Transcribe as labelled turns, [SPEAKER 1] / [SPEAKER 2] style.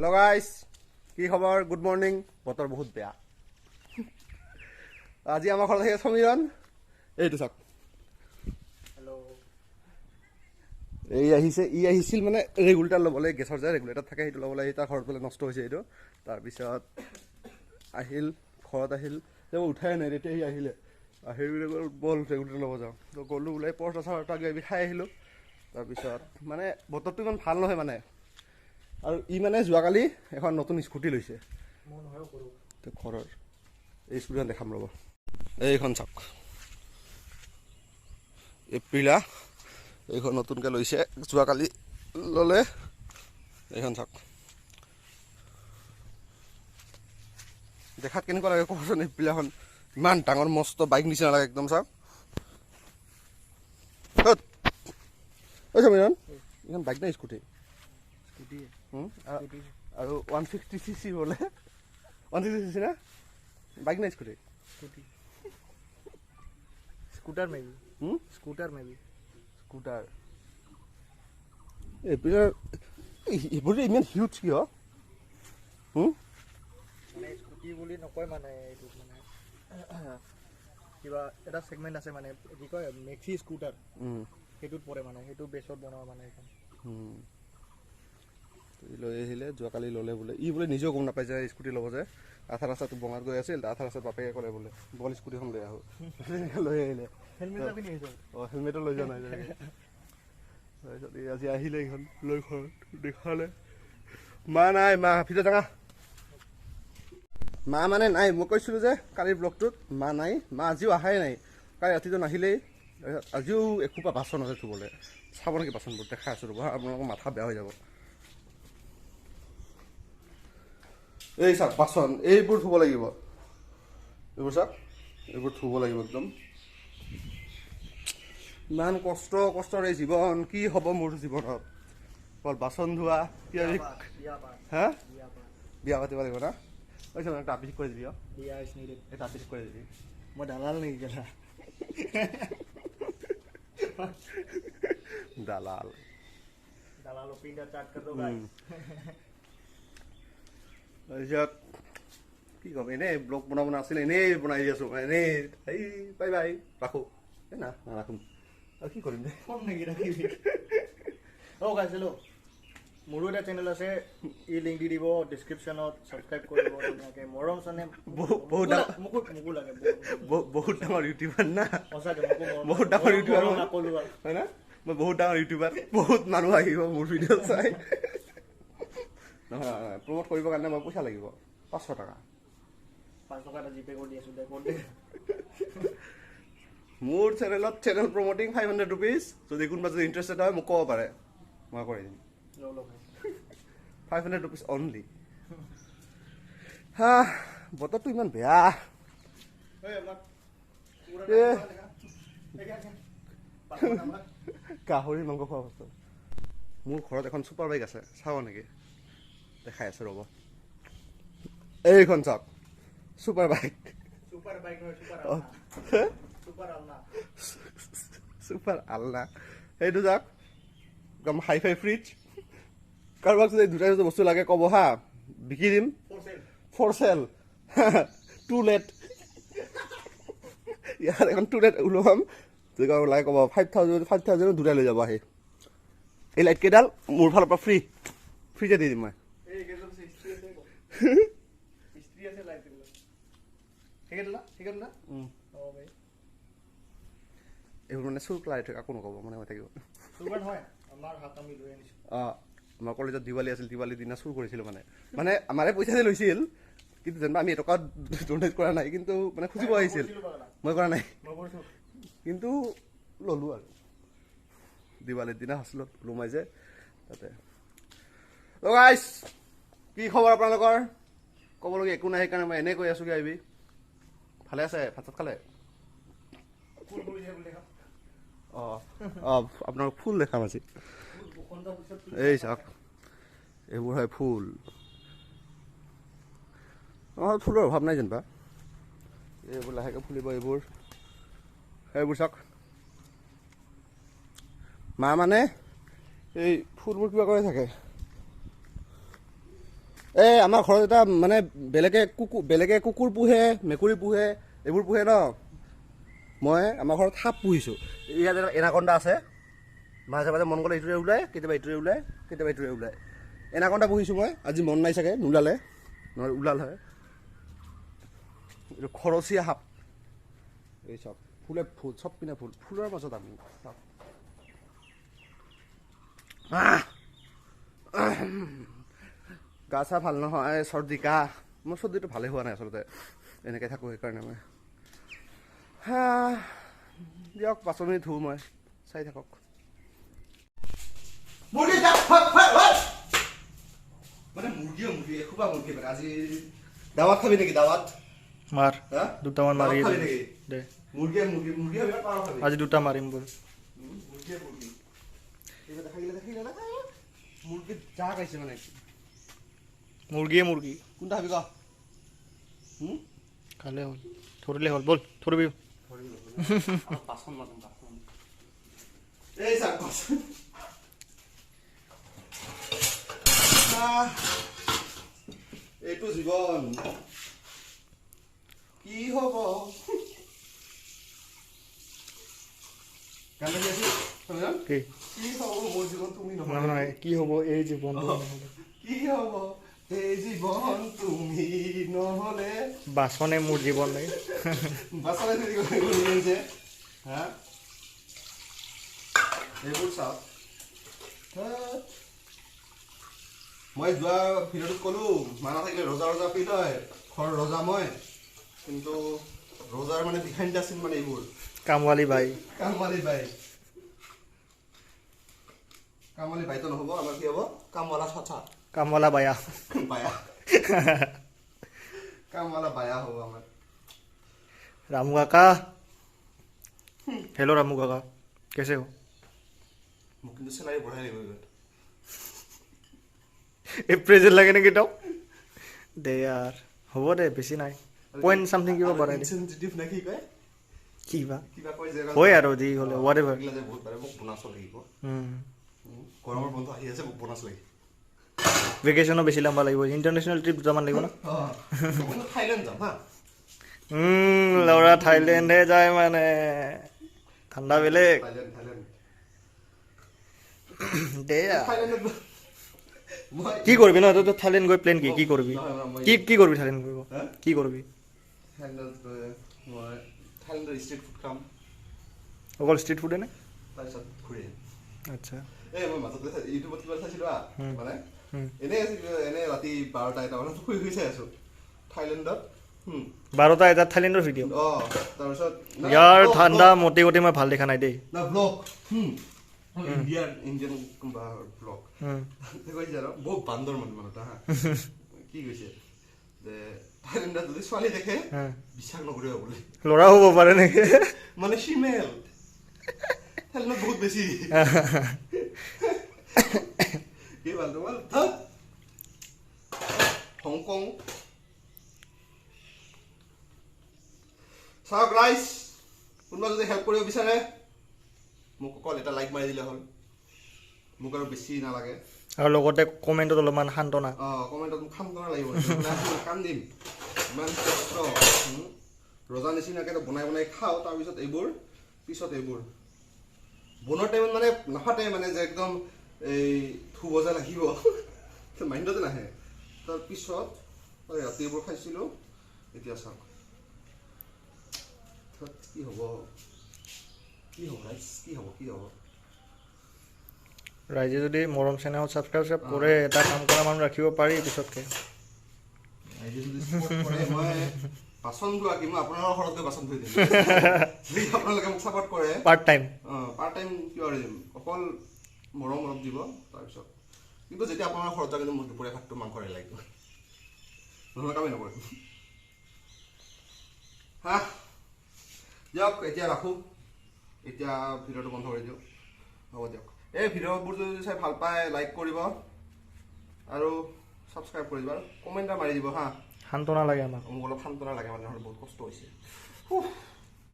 [SPEAKER 1] hello guys কি খবৰ good morning বতৰ বহুত বেয়া আজি আমাৰ ঘৰত আছে সমিৰণ এইটো চাওক
[SPEAKER 2] হেল্ল'
[SPEAKER 1] এই আহিছিল মানে ৰেগুলেটৰ ল'বলৈ গেছৰ যে ৰেগুলেটৰ থাকে সেইটো ল'বলৈ তাৰ ঘৰত বোলে নষ্ট হৈছে এইটো তাৰপিছত আহিল ঘৰত আহিল তেওঁ উঠাই নাই তেতিয়া সি আহিলে বল ৰেগুলেটৰ ল'ব যাওঁ তো গ'লো ওলাই পৰঠা চৰঠা কিবা খাই আহিলোঁ তাৰপিছত মানে বতৰটো ইমান ভাল নহয় মানে আৰু ই মানে যোৱাকালি এখন নতুন স্কুটি লৈছে ঘৰৰ এই স্কুটিখন দেখাম ৰ'ব এইখন চাওক এপ্ৰিলা এইখন নতুনকৈ লৈছে যোৱাকালি ল'লে এইখন চাওক দেখাত কেনেকুৱা লাগে ক'বচোন এপ্ৰিলাখন ইমান ডাঙৰ মস্ত বাইক নিচিনা লাগে একদম চাওক সমিৰণ এইখন বাইক নাই স্কুটি আৰু 160cc বোলে 160cc না বাইক নাই স্কুটি
[SPEAKER 2] স্কুটাৰ মেবি
[SPEAKER 1] স্কুটাৰ এইবোৰ ইমান হিউজ কিয়
[SPEAKER 2] মানে স্কুটি বুলি নকয় মানে এইটো মানে কিবা এটা সেগমেন্ট আছে মানে কি কয় মেক্সি স্কুটাৰ সেইটোত পৰে মানে সেইটো বেছত বনোৱা মানে এইখন লৈ আহিলে
[SPEAKER 1] যোৱাকালি ল'লে বোলে ই বোলে নিজেও গম নাপাই যে স্কুটি ল'ব যে আধা ৰাস্তাটো বঙাত গৈ আছিল আধা ৰাস্তাত বাপেকে ক'লে বোলে বল স্কুটিখন লৈ আহোঁ লৈ আহিলে হেলমেটো লৈ যোৱা নাই তাৰপিছত আজি আহিলে এইখন লৈ ঘৰত দেখালে মা নাই মা ভিতৰত যাঙা মা মানে নাই মই কৈছিলোঁ যে কালিৰ ব্লগটোত মা নাই মা আজিও অহাই নাই কালি ৰাতিটো নাহিলেই আজিও এসোপা বাচন আছে ধুবলৈ চাব নেকি বাচনবোৰ দেখাই আছোঁ ৰ'ব আপোনালোকৰ মাথা বেয়া হৈ যাব এই চাওক বাচন এইবোৰ ধুব লাগিব এইবোৰ চাওক এইবোৰ ধুব লাগিব একদম ইমান কষ্টৰ এই জীৱন কি হ'ব মোৰ জীৱনত অকল বাচন ধোৱা হা বিয়া পাতিব লাগিব না এটা আপিচ কৰি দিবি এটা আপিচ কৰি দিবি
[SPEAKER 2] মই দালাল নেকি কেলা
[SPEAKER 1] দালাল
[SPEAKER 2] পিন্ডা চাট কৰ দো গাইস
[SPEAKER 1] তাৰপিছত কি ক'ম এনেই ব্লগ বনাব নাছিলে এনেই বনাই দি আছোঁ এনেই এই বাই বাই ৰাখোঁ এই না নাৰাখোঁ আৰু কি কৰিম দে
[SPEAKER 2] ফোন নেকি ৰাখিবি গাইস হেল্ল' মোৰো এটা চেনেল আছে ই লিংক দি দিব ডেছক্ৰিপশ্যনত ছাবস্ক্ৰাইব কৰিব ধুনীয়াকৈ মৰম চানে
[SPEAKER 1] বহুত
[SPEAKER 2] মোকো লাগে
[SPEAKER 1] বহুত ডাঙৰ ইউটিউবাৰ না
[SPEAKER 2] সঁচাকৈ
[SPEAKER 1] বহুত ডাঙৰ ইউটিউবাৰ
[SPEAKER 2] নক'লোঁ
[SPEAKER 1] হয় না মই বহুত ডাঙৰ ইউটিউবাৰ বহুত মানুহ আহিব মোৰ ভিডিঅ' চাই নহয় প্ৰমোট কৰিবৰ কাৰণে মই পইচা লাগিব 500 টকা
[SPEAKER 2] এটা জিপে কৰি দি আছোঁ দে কৰি দে
[SPEAKER 1] মোৰ চেনেল প্ৰমোটিং 500 rupees যদি কোনোবা যদি ইণ্টাৰেষ্টেড হয় মোক ক'ব পাৰে মই কৰি দিম 500 rupees অনলি হা বতৰটো ইমান বেয়া গাহৰি মাংস খোৱা বস্তু মোৰ ঘৰত এখন ছুপাৰ বাইক আছে চাব নেকি দেখাই আছোঁ ৰ'ব এইখন চাওক ছুপাৰ বাইক ছুপাৰ আলনা সেইটো চাওক একদম হাই ফাই ফ্ৰিজ কাৰোবাক যদি দুটা বস্তু লাগে ক'ব হা বিকি দিম ফৰ চেল টু লেট ইয়াৰ এখন টু লেট ওলাম যদি কাৰোবাক লাগে ক'ব 5,000 দুটাই লৈ যাব আহি এই লাইট কেইডাল মোৰ ফালৰ পৰা ফ্ৰীতে দি দিম মই এইবোৰ মানে চুৰ পেলাই থৈ একো নক'ব মানে মই থাকিব আমাৰ কলেজত দিৱালী আছিল দিৱালীৰ দিনা চুৰ কৰিছিলোঁ মানে আমাৰে পইচা যে লৈছিল কিন্তু যেনিবা আমি এটকা ডনেট কৰা নাই কিন্তু মানে খুজিব আহিছিল মই কৰা নাই কিন্তু ল'লোঁ আৰু দিৱালীৰ দিনা হোষ্টেলত ৰুমাই যে তাতে গাইছ কি খবৰ আপোনালোকৰ ক'বলগীয়া একো নাই সেইকাৰণে মই এনেই কৈ আছোঁ কি আহিবি ভালে আছে ভাত চাত খালে আপোনালোক ফুল দেখাম আজি এই চাওক এইবোৰ হয় ফুল অঁ ফুলৰ অভাৱ নাই যেনিবা এইবোৰ লাহেকৈ ফুলিব এইবোৰ চাওক মা মানে এই ফুলবোৰ কিবা কৰি থাকে এই আমাৰ ঘৰত এটা মানে বেলেগে কুকুৰ পোহে মেকুৰী পোহে এইবোৰ পোহে ন মই আমাৰ ঘৰত সাপ পুহিছোঁ ইয়াত এটা এনাকণ্ডা আছে মাজে মাজে মন গ'লে ইটোৰে ওলায় কেতিয়াবা ইটোৰে ওলায় কেতিয়াবা ইটোৰে ওলায় এনাকণ্ডা পুহিছোঁ মই আজি মন নাই চাগে নোলালে নহ'লে ওলাল হয় এইটো খৰচীয়া সাপ এই চব ফুলে ফুল চব পিনে ফুলৰ মাজত আমি চাওক গা চা ভাল নহয় চৰ্দি কাহ মোৰ চৰ্দিটো ভালেই হোৱা নাই আচলতে এনেকৈ থাকোঁ সেইকাৰণে মই দিয়ক 5 মিনিট ধুওঁ মই চাই থাকক মানে মুৰ্গী এসোপা মুৰ্গী মানে আজি দাৱাত খাবি নেকি দাৱাত
[SPEAKER 2] মাৰ দুটামান মাৰি দে
[SPEAKER 1] মুৰ্গী
[SPEAKER 2] আজি দুটা মাৰিম বল
[SPEAKER 1] মুৰ্গী জাক আহিছে মানে
[SPEAKER 2] মুৰ্গী
[SPEAKER 1] কোনটা খাবি ক
[SPEAKER 2] খালে হ'ল থৰিলে হ'ল বল থৰিবি
[SPEAKER 1] এই চাক এইটো জীৱন কি হ'ব
[SPEAKER 2] কি
[SPEAKER 1] কি হ'ব মোৰ জীৱন তুমি
[SPEAKER 2] নহয় কি হ'ব এই জীৱন
[SPEAKER 1] কি হ'ব এই জীৱন তুমি নহ'লে
[SPEAKER 2] বাচনে মোৰ জীৱন নাই
[SPEAKER 1] বাচনে হা এইবোৰ চাওক মই যোৱা ভিডিঅ'টোত ক'লোঁ মানা থাকিলে ৰজা ফিল হয় ঘৰ ৰজা মই কিন্তু ৰজাৰ মানে বিহাইণ্ড আছিল মানে এইবোৰ
[SPEAKER 2] কামৱালী বাই
[SPEAKER 1] বাইতো নহ'ব আমাৰ কি হ'ব কামৱালা চাচা
[SPEAKER 2] কামৱালা বায়া
[SPEAKER 1] কামৱালা বায়া হ'ব আমাৰ
[SPEAKER 2] रामू काका हेलो रामू काका कैसे हो
[SPEAKER 1] মোক কিন্তু চেলাৰী বঢ়াই লাগিব
[SPEAKER 2] এপ্ৰিল লাগে নেকি তক দে यार হ'ব দে বেছি নাই পইণ্ট সামথিং কিবা বঢ়াই দে
[SPEAKER 1] ইনসেনটিভ না কি কয়
[SPEAKER 2] কিবা
[SPEAKER 1] কয় যে
[SPEAKER 2] হয় আৰু দি হলে হোৱাটএভাৰ
[SPEAKER 1] এইগিলা যে বহুত পাৰে মোক বোনাছ লাগিব গৰমৰ বন্ধ আহি আছে মোক বোনাছ লাগিব
[SPEAKER 2] ভেকেশনো বেছি লম্বা লাগিব ইণ্টাৰনেশ্যনেল ট্ৰিপ দুটামান লাগিব না
[SPEAKER 1] থাইলেণ্ড যাম হা
[SPEAKER 2] ল'ৰা থাইলেণ্ডে যায় মানে ঠাণ্ডা বেলেগ দে কি কৰিবি ন তই থাইলেণ্ড গৈ প্লেন কি কৰিবি কি কৰিবি থাইলেণ্ড গৈ কি কৰিবি
[SPEAKER 1] থাইলেণ্ডৰ ষ্ট্ৰীট ফুড খাম
[SPEAKER 2] অকল ষ্ট্ৰীট ফুডে নে
[SPEAKER 1] তাৰপিছত ঘূৰি
[SPEAKER 2] আচ্ছা
[SPEAKER 1] এই মই মাজতে ইউটিউবত কিবা চাইছিলোঁ মানে এনে ৰাতি 12টা এটা মানে শুই চাই আছোঁ থাইলেণ্ডত
[SPEAKER 2] 12টা এটা থাইলেণ্ডৰ ভিডিঅ'
[SPEAKER 1] তাৰপিছত
[SPEAKER 2] ইয়াৰ ঠাণ্ডা মতি গতি মই ভাল দেখা নাই দেই
[SPEAKER 1] ব্লগ ইণ্ডিয়ান কোনোবা ব্লগ কৈছে আৰু বহুত বান্দৰ মানুহ হা কি কৈছে যে থাইলেণ্ডত যদি ছোৱালী দেখে বিশ্বাস নকৰিব বোলে
[SPEAKER 2] ল'ৰা হ'ব পাৰে নেকি
[SPEAKER 1] মানে ফিমেল থাইলেণ্ডত বহুত বেছি কি বান্দৰ হংকং চাওক ৰাইজ কোনোবা যদি হেল্প কৰিব বিচাৰে মোক অকল এটা লাইক মাৰি দিলে হ'ল মোক আৰু বেছি নালাগে
[SPEAKER 2] আৰু লগতে কমেণ্টত অলপমান সান্তনা
[SPEAKER 1] কমেণ্টত মোক সান্তনা লাগিব কাম দিম ইমান কষ্ট ৰজা নিচিনাকৈ বনাই খাওঁ তাৰপিছত পিছত এইবোৰ বনোৱাৰ টাইমত মানে নাফাটে মানে যে একদম এই ধুব যে লাগিব মাইণ্ডতে নাহে তাৰপিছত ৰাতি এইবোৰ খাইছিলোঁ এতিয়া চাওক কি হ'ব
[SPEAKER 2] ৰাইজে যদি মৰম চেনেহত ছাবস্ক্ৰাইব কৰে এটা কাম কৰা মানুহ ৰাখিব পাৰি পিছতকে
[SPEAKER 1] ৰাইজে যদি ছাপোৰ্ট কৰে মই বাচন ধোৱা কি মই আপোনালোকৰ ঘৰত গৈ বাচন ধুই দিম যদি আপোনালোকে মোক ছাপোৰ্ট কৰে
[SPEAKER 2] পাৰ্ট টাইম
[SPEAKER 1] কিয় দিম অকল মৰম অলপ দিব তাৰপিছত কিন্তু যেতিয়া আপোনাৰ ঘৰত যায় কিন্তু মোৰ দুপৰীয়া ভাতটো মাংসৰে লাগিব নহ'লে কামেই নকৰিম হা দিয়ক এতিয়া ৰাখোঁ এতিয়া ভিডিঅ'টো বন্ধ কৰি দিওঁ হ'ব দিয়ক এই ভিডিঅ'বোৰ যদি চাই ভাল পায় লাইক কৰিব আৰু ছাবস্ক্ৰাইব কৰি দিব আৰু কমেণ্ট এটা মাৰি দিব হা
[SPEAKER 2] সান্তনা লাগে আমাক
[SPEAKER 1] মোক অলপ সান্তনা লাগে মানে বহুত কষ্ট হৈছে